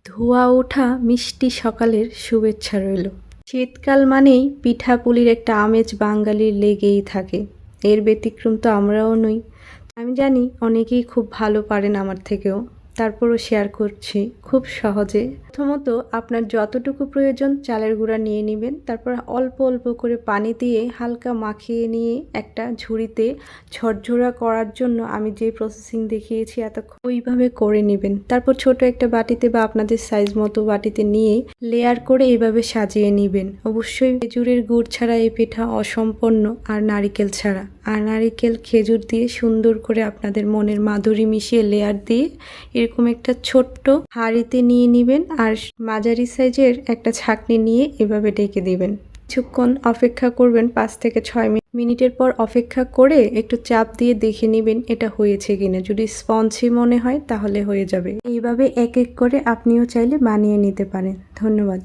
ধোঁয়া ওঠা মিষ্টি সকালের শুভেচ্ছা রইল। শীতকাল মানেই পিঠাপুলির একটা আমেজ বাঙালির লেগেই থাকে। এর ব্যতিক্রম তো আমরাও নই। আমি জানি অনেকেই খুব ভালো পারেন আমার থেকেও, তারপরও শেয়ার করছি খুব সহজে। প্রথমত আপনার যতটুকু প্রয়োজন চালের গুঁড়া নিয়ে নেবেন, তারপর অল্প অল্প করে পানি দিয়ে হালকা মাখিয়ে নিয়ে একটা ঝুড়িতে ঝরঝরা করার জন্য আমি যে প্রসেসিং দেখিয়েছি এতক্ষণ ওইভাবে করে নেবেন। তারপর ছোট একটা বাটিতে বা আপনাদের সাইজ মতো বাটিতে নিয়ে লেয়ার করে এইভাবে সাজিয়ে নেবেন। অবশ্যই খেজুরের গুড় ছাড়া এই পিঠা অসম্পূর্ণ, আর নারিকেল ছাড়া। আর নারিকেল খেজুর দিয়ে সুন্দর করে আপনাদের মনের মাধুরী মিশিয়ে লেয়ার দিয়ে এরকম একটা ছোট্ট হাঁড়িতে নিয়ে নেবেন, আর মাঝারি সাইজের একটা ছাঁকনি নিয়ে এভাবে ঢেকে দিবেন। কিছুক্ষণ অপেক্ষা করবেন, 5 থেকে 6 মিনিটের পর অপেক্ষা করে একটু চাপ দিয়ে দেখে নেবেন এটা হয়েছে কিনা। যদি স্পঞ্জি মনে হয় তাহলে হয়ে যাবে। এইভাবে এক এক করে আপনিও চাইলে বানিয়ে নিতে পারেন। ধন্যবাদ।